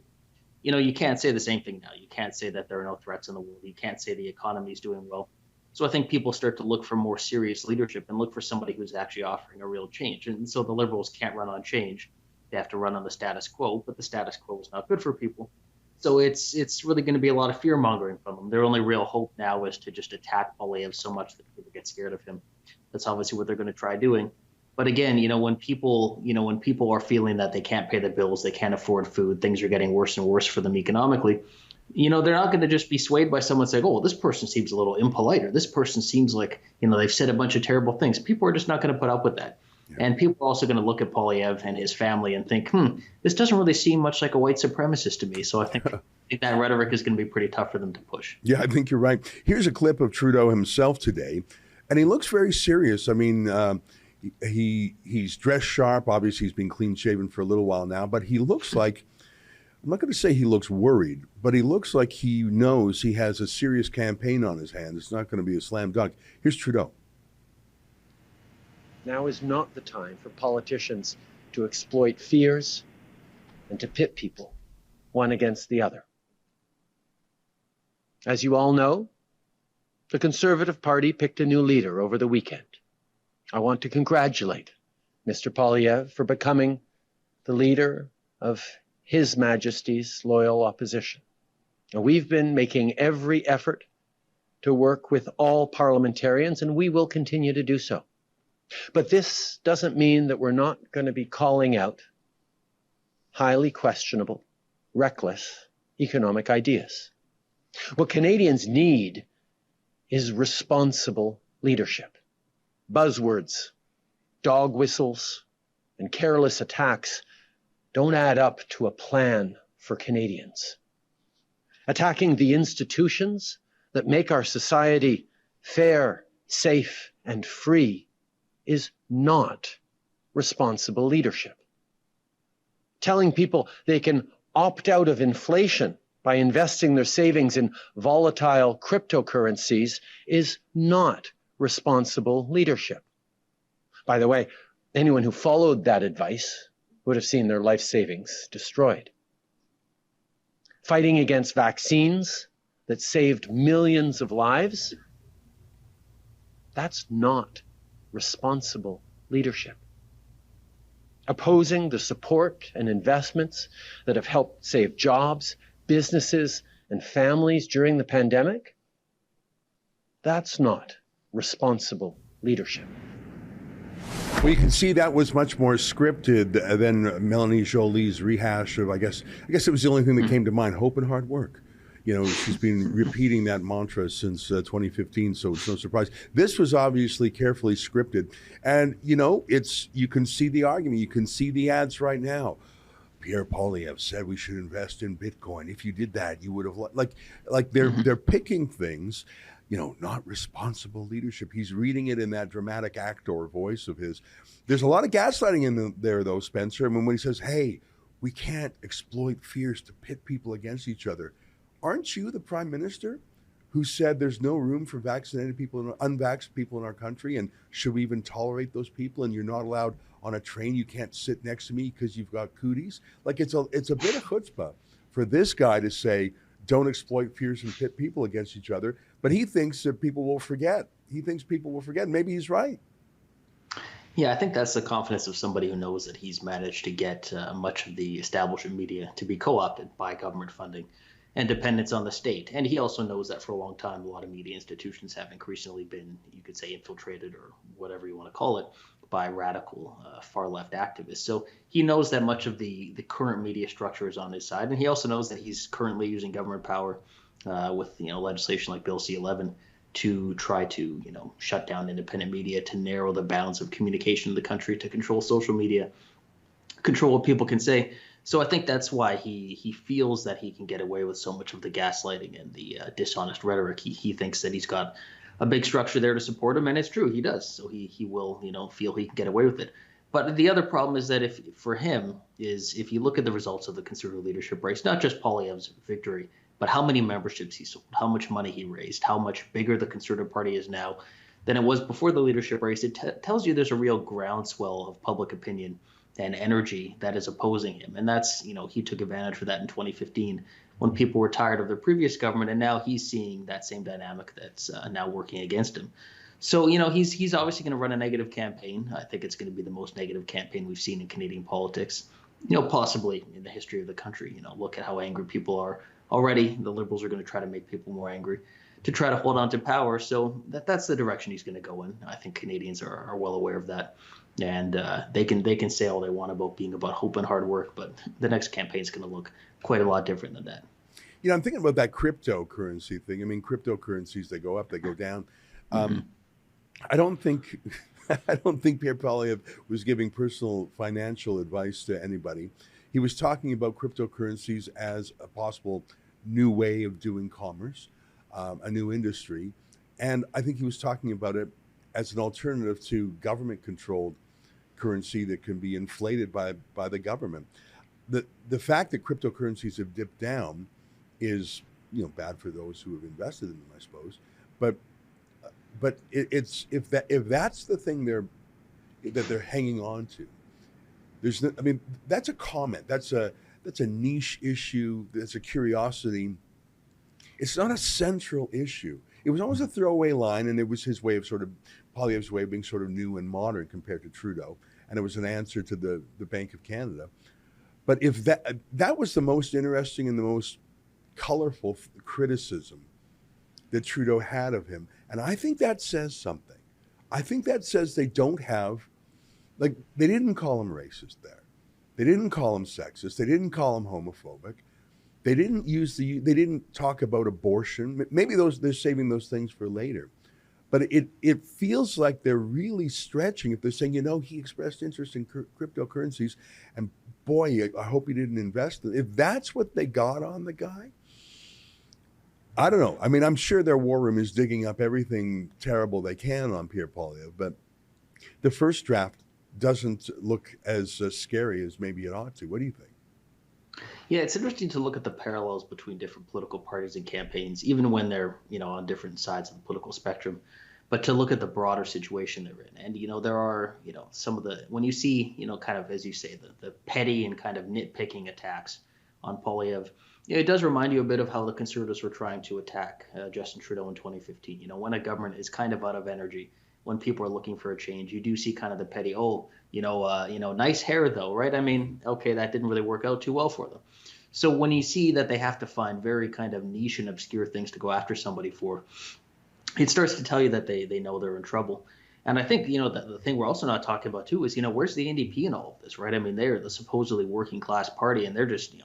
You can't say the same thing now. You can't say that there are no threats in the world. You can't say the economy is doing well. So I think people start to look for more serious leadership and look for somebody who's actually offering a real change. And so the Liberals can't run on change. They have to run on the status quo, but the status quo is not good for people. So it's really going to be a lot of fear mongering from them. Their only real hope now is to just attack Poilievre so much that people get scared of him. That's obviously what they're going to try doing. But again, when people are feeling that they can't pay the bills, they can't afford food, things are getting worse and worse for them economically, they're not going to just be swayed by someone saying, oh, well, this person seems a little impolite, or this person seems like, they've said a bunch of terrible things. People are just not going to put up with that. Yeah. And people are also going to look at Poilievre and his family and think, this doesn't really seem much like a white supremacist to me. So I think that rhetoric is going to be pretty tough for them to push. Yeah, I think you're right. Here's a clip of Trudeau himself today, and he looks very serious. I mean, he's dressed sharp. Obviously, he's been clean shaven for a little while now, but he looks like, I'm not going to say he looks worried, but he looks like he knows he has a serious campaign on his hands. It's not going to be a slam dunk. Here's Trudeau. Now is not the time for politicians to exploit fears and to pit people one against the other. As you all know, the Conservative Party picked a new leader over the weekend. I want to congratulate Mr. Poilievre for becoming the leader of His Majesty's loyal opposition. Now, we've been making every effort to work with all parliamentarians, and we will continue to do so. But this doesn't mean that we're not going to be calling out highly questionable, reckless economic ideas. What Canadians need is responsible leadership. Buzzwords, dog whistles, and careless attacks don't add up to a plan for Canadians. Attacking the institutions that make our society fair, safe, and free is not responsible leadership. Telling people they can opt out of inflation by investing their savings in volatile cryptocurrencies is not responsible leadership. By the way, anyone who followed that advice would have seen their life savings destroyed. Fighting against vaccines that saved millions of lives, that's not responsible leadership. Opposing the support and investments that have helped save jobs, businesses, and families during the pandemic, that's not responsible leadership. Well, you can see that was much more scripted than Melanie Joly's rehash of, I guess it was the only thing that came to mind, hope and hard work. You know, she's been repeating that mantra since 2015, so it's no surprise. This was obviously carefully scripted. And, you know, you can see the argument. You can see the ads right now. Pierre Poilievre said we should invest in Bitcoin. If you did that, you would have, like they're picking things, you know, not responsible leadership. He's reading it in that dramatic actor voice of his. There's a lot of gaslighting in there, though, Spencer. I mean, when he says, hey, we can't exploit fears to pit people against each other. Aren't you the prime minister who said there's no room for vaccinated people and unvaxxed people in our country? And should we even tolerate those people? And you're not allowed on a train. You can't sit next to me because you've got cooties. Like it's a bit of chutzpah for this guy to say, don't exploit fears and pit people against each other. But he thinks that people will forget. He thinks people will forget. Maybe he's right. Yeah, I think that's the confidence of somebody who knows that he's managed to get much of the establishment media to be co-opted by government funding and dependence on the state. And he also knows that for a long time, a lot of media institutions have increasingly been, you could say, infiltrated or whatever you want to call it, by radical far-left activists. So he knows that much of the current media structure is on his side. And he also knows that he's currently using government power with, you know, legislation like Bill C-11 to try to, you know, shut down independent media, to narrow the bounds of communication in the country, to control social media, control what people can say. So I think that's why he feels that he can get away with so much of the gaslighting and the dishonest rhetoric. He thinks that he's got a big structure there to support him, and it's true, he does. So he will, you know, feel he can get away with it. But the other problem is that if you look at the results of the Conservative leadership race, not just Poilievre's victory, but how many memberships he sold, how much money he raised, how much bigger the Conservative Party is now than it was before the leadership race, it tells you there's a real groundswell of public opinion and energy that is opposing him. And that's, you know, he took advantage of that in 2015 when people were tired of their previous government, and now he's seeing that same dynamic that's now working against him. So, you know, he's obviously going to run a negative campaign. I think it's going to be the most negative campaign we've seen in Canadian politics, you know, possibly in the history of the country. You know, look at how angry people are already. The Liberals are going to try to make people more angry to try to hold on to power. So that's the direction he's going to go in. I think Canadians are well aware of that. And they can say all they want about being about hope and hard work, but the next campaign is going to look quite a lot different than that. You know, I'm thinking about that cryptocurrency thing. I mean, cryptocurrencies, they go up, they go down. I don't think Pierre Poilievre was giving personal financial advice to anybody. He was talking about cryptocurrencies as a possible new way of doing commerce, a new industry. And I think he was talking about it as an alternative to government-controlled currency that can be inflated by the government. The fact that cryptocurrencies have dipped down is, you know, bad for those who have invested in them, I suppose. But it's if that's the thing they're hanging on to, there's no, I mean, that's a comment. That's a niche issue. That's a curiosity. It's not a central issue. It was always a throwaway line, and it was his way of Poilievre's way of being sort of new and modern compared to Trudeau, and it was an answer to the Bank of Canada. But if that was the most interesting and the most colorful criticism that Trudeau had of him, and I think that says something. I think that says they don't have, like, they didn't call him racist there. They didn't call him sexist. They didn't call him homophobic. They didn't talk about abortion. Maybe they're saving those things for later. But it feels like they're really stretching if they're saying, you know, he expressed interest in cryptocurrencies, and boy, I hope he didn't invest in it. If that's what they got on the guy, I don't know. I mean, I'm sure their war room is digging up everything terrible they can on Pierre Poilievre, but the first draft doesn't look as scary as maybe it ought to. What do you think? Yeah, it's interesting to look at the parallels between different political parties and campaigns, even when they're, on different sides of the political spectrum, but to look at the broader situation they're in. And, there are, some of when you see, kind of, as you say, the petty and kind of nitpicking attacks on Poilievre, it does remind you a bit of how the Conservatives were trying to attack Justin Trudeau in 2015. When a government is kind of out of energy, when people are looking for a change, you do see kind of the petty, nice hair though, right? I mean, okay, that didn't really work out too well for them. So when you see that they have to find very kind of niche and obscure things to go after somebody for, it starts to tell you that they know they're in trouble. And I think, the thing we're also not talking about too is, where's the NDP in all of this, right? I mean, they're the supposedly working class party, and they're just,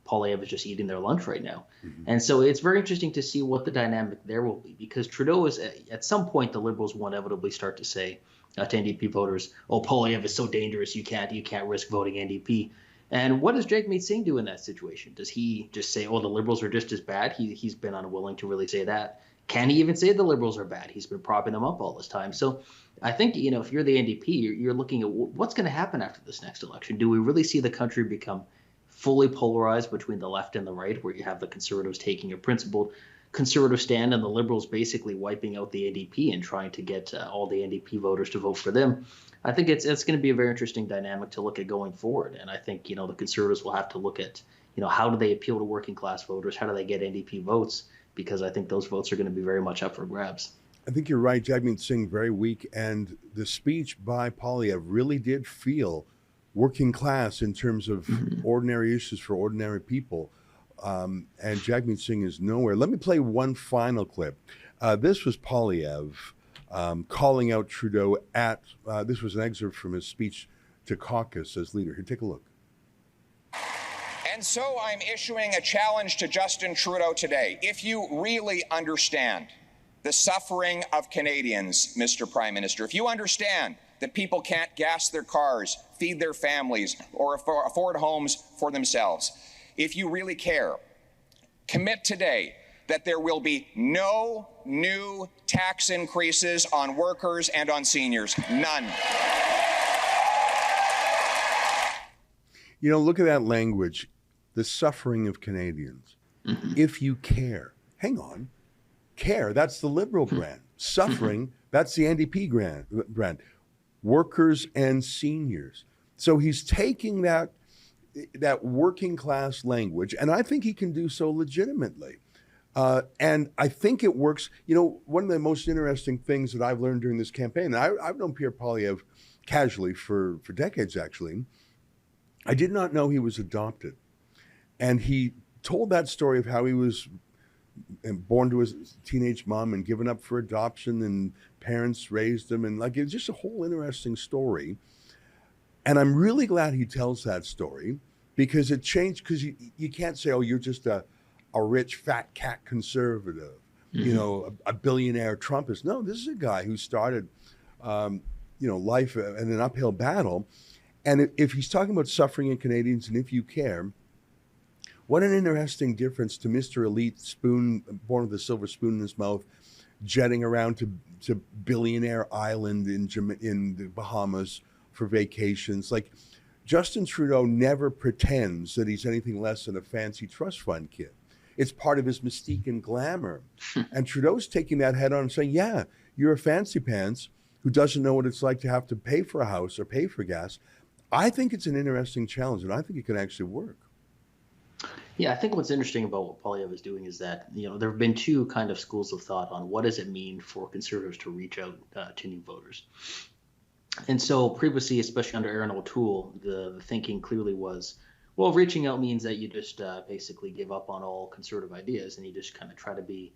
Poilievre is just eating their lunch right now. Mm-hmm. And so it's very interesting to see what the dynamic there will be, because Trudeau is, at some point, the Liberals will inevitably start to say to NDP voters, oh, Poilievre is so dangerous, you can't risk voting NDP. And what does Jagmeet Singh do in that situation? Does he just say, oh, the Liberals are just as bad? He's been unwilling to really say that. Can he even say the Liberals are bad? He's been propping them up all this time. So I think, if you're the NDP, you're looking at what's going to happen after this next election. Do we really see the country become fully polarized between the left and the right, where you have the Conservatives taking a principled Conservative stand and the Liberals basically wiping out the NDP and trying to get all the NDP voters to vote for them? I think it's going to be a very interesting dynamic to look at going forward. And I think, the Conservatives will have to look at, how do they appeal to working class voters? How do they get NDP votes? Because I think those votes are going to be very much up for grabs. I think you're right. Jagmeet Singh, very weak. And the speech by Poilievre really did feel working class in terms of ordinary issues for ordinary people. And Jagmeet Singh is nowhere. Let me play one final clip. This was Poilievre calling out Trudeau at, this was an excerpt from his speech to caucus as leader. Here, take a look. And so I'm issuing a challenge to Justin Trudeau today. If you really understand the suffering of Canadians, Mr. Prime Minister, if you understand that people can't gas their cars, feed their families, or afford homes for themselves, if you really care, commit today that there will be no new tax increases on workers and on seniors. None. Look at that language. The suffering of Canadians. Mm-hmm. If you care. Hang on. Care, that's the Liberal brand. Suffering, that's the NDP brand. Workers and seniors. So he's taking that working class language, and I think he can do so legitimately. And I think it works. One of the most interesting things that I've learned during this campaign, and I've known Pierre Poilievre casually for decades, actually. I did not know he was adopted. And he told that story of how he was born to his teenage mom and given up for adoption, and parents raised him. And it's just a whole interesting story. And I'm really glad he tells that story, because it changed, because you can't say, oh, you're just a rich fat cat conservative, a billionaire Trumpist. No, this is a guy who started, life in an uphill battle. And if he's talking about suffering in Canadians, and if you care, what an interesting difference to Mr. Elite spoon, born with a silver spoon in his mouth, jetting around to billionaire island in the Bahamas for vacations. Justin Trudeau never pretends that he's anything less than a fancy trust fund kid. It's part of his mystique and glamour. And Trudeau's taking that head on and saying, yeah, you're a fancy pants who doesn't know what it's like to have to pay for a house or pay for gas. I think it's an interesting challenge, and I think it can actually work. Yeah, I think what's interesting about what Poilievre is doing is that, there have been two kind of schools of thought on what does it mean for Conservatives to reach out to new voters. And so previously, especially under Aaron O'Toole, the thinking clearly was, well, reaching out means that you just basically give up on all conservative ideas, and you just kind of try to be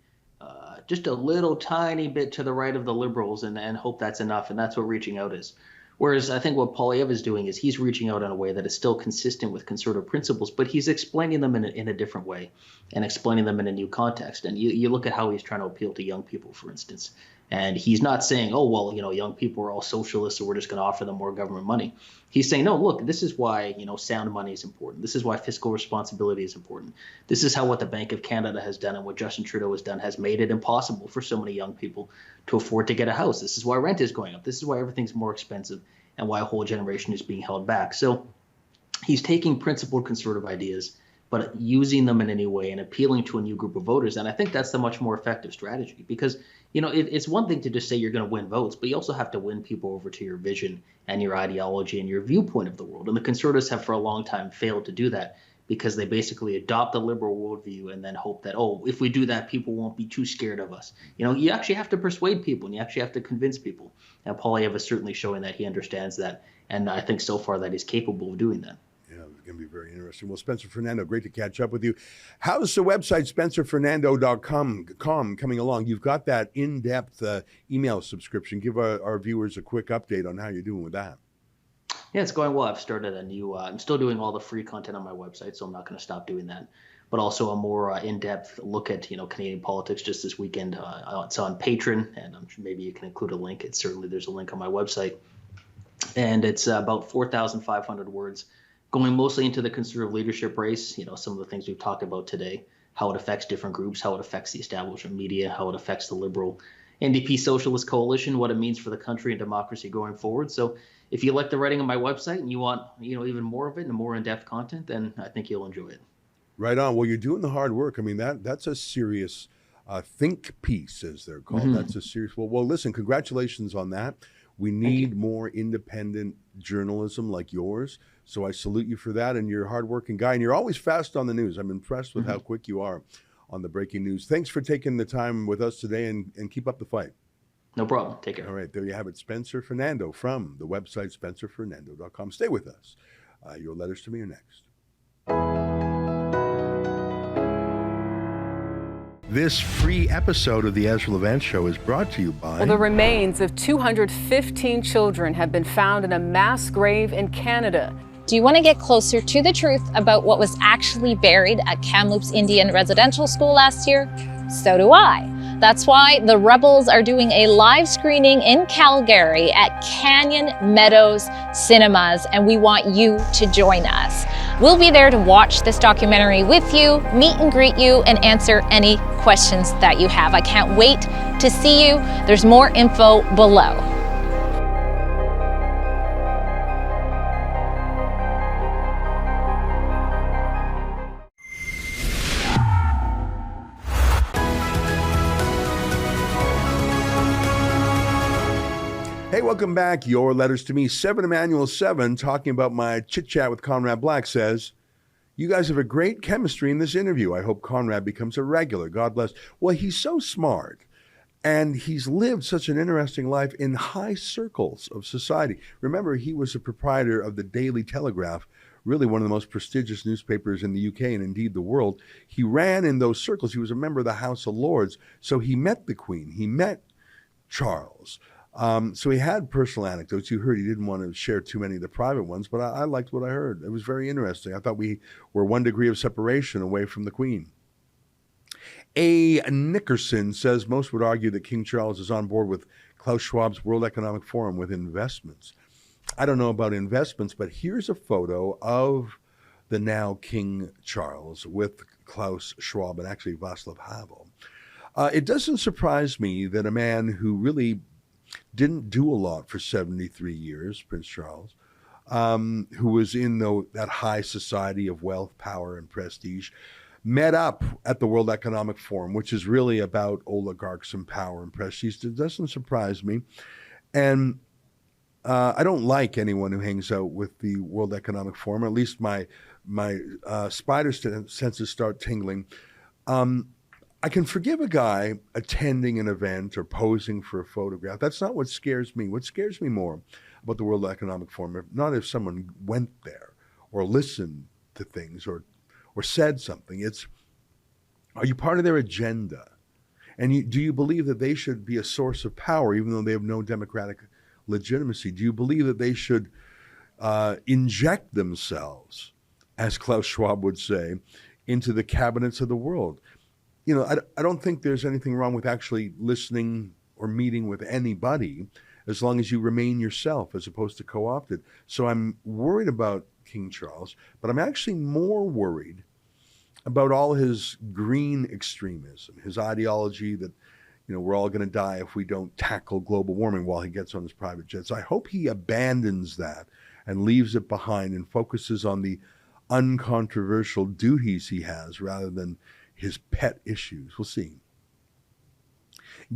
just a little tiny bit to the right of the Liberals and hope that's enough. And that's what reaching out is. Whereas I think what Poilievre is doing is he's reaching out in a way that is still consistent with conservative principles, but he's explaining them in a different way and explaining them in a new context. And you look at how he's trying to appeal to young people, for instance. And he's not saying, oh, well, young people are all socialists, so we're just going to offer them more government money. He's saying, no, look, this is why, sound money is important. This is why fiscal responsibility is important. This is how what the Bank of Canada has done and what Justin Trudeau has done has made it impossible for so many young people to afford to get a house. This is why rent is going up. This is why everything's more expensive. and why a whole generation is being held back. So he's taking principled conservative ideas, but using them in any way and appealing to a new group of voters. And I think that's the much more effective strategy, because it's one thing to just say you're going to win votes, but you also have to win people over to your vision and your ideology and your viewpoint of the world. And the Conservatives have for a long time failed to do that, because they basically adopt the liberal worldview and then hope that, if we do that, people won't be too scared of us. You actually have to persuade people, and you actually have to convince people. And Poilievre is certainly showing that he understands that, and I think so far that he's capable of doing that. Yeah, it's going to be very interesting. Well, Spencer Fernando, great to catch up with you. How's the website, spencerfernando.com, coming along? You've got that in-depth email subscription. Give our viewers a quick update on how you're doing with that. Yeah, it's going well. I've started a new, I'm still doing all the free content on my website, so I'm not going to stop doing that. But also a more in-depth look at, Canadian politics just this weekend. It's on Patreon, and I'm sure maybe you can include a link. There's a link on my website. And it's about 4,500 words, going mostly into the conservative leadership race. Some of the things we've talked about today, how it affects different groups, how it affects the establishment media, how it affects the Liberal NDP Socialist Coalition, what it means for the country and democracy going forward. So if you like the writing on my website and you want, even more of it and more in-depth content, then I think you'll enjoy it. Right on. Well, you're doing the hard work. I mean, that's a serious think piece, as they're called. Mm-hmm. That's a serious. Well, listen, congratulations on that. We need more independent journalism like yours. So I salute you for that. And you're a hardworking guy, and you're always fast on the news. I'm impressed with how quick you are on the breaking news. Thanks for taking the time with us today, and keep up the fight. No problem. Take care. All right. There you have it. Spencer Fernando from the website spencerfernando.com. Stay with us. Your letters to me are next. This free episode of the Ezra Levant Show is brought to you by... Well, the remains of 215 children have been found in a mass grave in Canada. Do you want to get closer to the truth about what was actually buried at Kamloops Indian Residential School last year? So do I. That's why the Rebels are doing a live screening in Calgary at Canyon Meadows Cinemas, and we want you to join us. We'll be there to watch this documentary with you, meet and greet you, and answer any questions that you have. I can't wait to see you. There's more info below. Hey, welcome back. Your letters to me. 7 Emmanuel 7, talking about my chit-chat with Conrad Black, says, you guys have a great chemistry in this interview. I hope Conrad becomes a regular. God bless. Well, he's so smart, and he's lived such an interesting life in high circles of society. Remember, he was a proprietor of the Daily Telegraph, really one of the most prestigious newspapers in the UK and indeed the world. He ran in those circles. He was a member of the House of Lords. So he met the Queen. He met Charles. So he had personal anecdotes. You heard he didn't want to share too many of the private ones, but I liked what I heard. It was very interesting. I thought we were 1 degree of separation away from the Queen. A. Nickerson says most would argue that King Charles is on board with Klaus Schwab's World Economic Forum with investments. I don't know about investments, but here's a photo of the now King Charles with Klaus Schwab and actually Václav Havel. It doesn't surprise me that a man who really didn't do a lot for 73 years, Prince Charles, who was in that high society of wealth, power, and prestige, met up at the World Economic Forum, which is really about oligarchs and power and prestige. It doesn't surprise me. And I don't like anyone who hangs out with the World Economic Forum, or at least my spider senses start tingling. I can forgive a guy attending an event or posing for a photograph. That's not what scares me. What scares me more about the World Economic Forum, not if someone went there or listened to things or said something. It's, are you part of their agenda? And do you believe that they should be a source of power even though they have no democratic legitimacy? Do you believe that they should inject themselves, as Klaus Schwab would say, into the cabinets of the world? You know, I don't think there's anything wrong with actually listening or meeting with anybody as long as you remain yourself as opposed to co-opted. So I'm worried about King Charles, but I'm actually more worried about all his green extremism, his ideology that, we're all going to die if we don't tackle global warming while he gets on his private jet. So I hope he abandons that and leaves it behind and focuses on the uncontroversial duties he has rather than his pet issues. We'll see.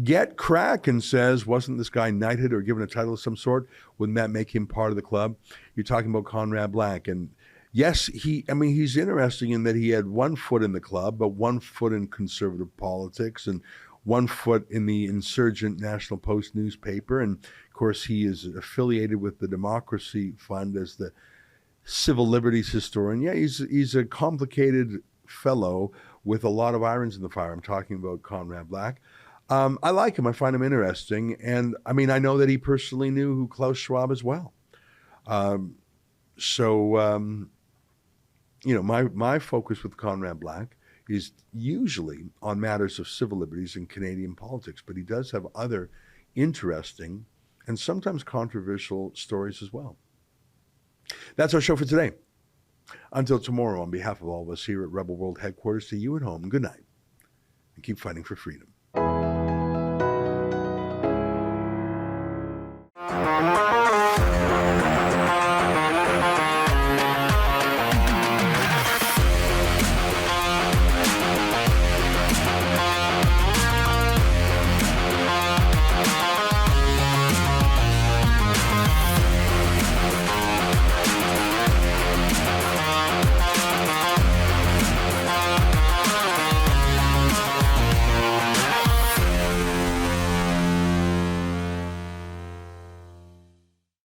Get Kraken says, wasn't this guy knighted or given a title of some sort? Wouldn't that make him part of the club? You're talking about Conrad Black. And yes, he's interesting in that he had one foot in the club, but one foot in conservative politics and one foot in the insurgent National Post newspaper. And of course, he is affiliated with the Democracy Fund as the civil liberties historian. Yeah, he's a complicated fellow with a lot of irons in the fire. I'm talking about Conrad Black. I like him. I find him interesting. And I know that he personally knew who Klaus Schwab as well. My focus with Conrad Black is usually on matters of civil liberties and Canadian politics, but he does have other interesting and sometimes controversial stories as well. That's our show for today. Until tomorrow, on behalf of all of us here at Rebel World Headquarters, to you at home, good night, and keep fighting for freedom.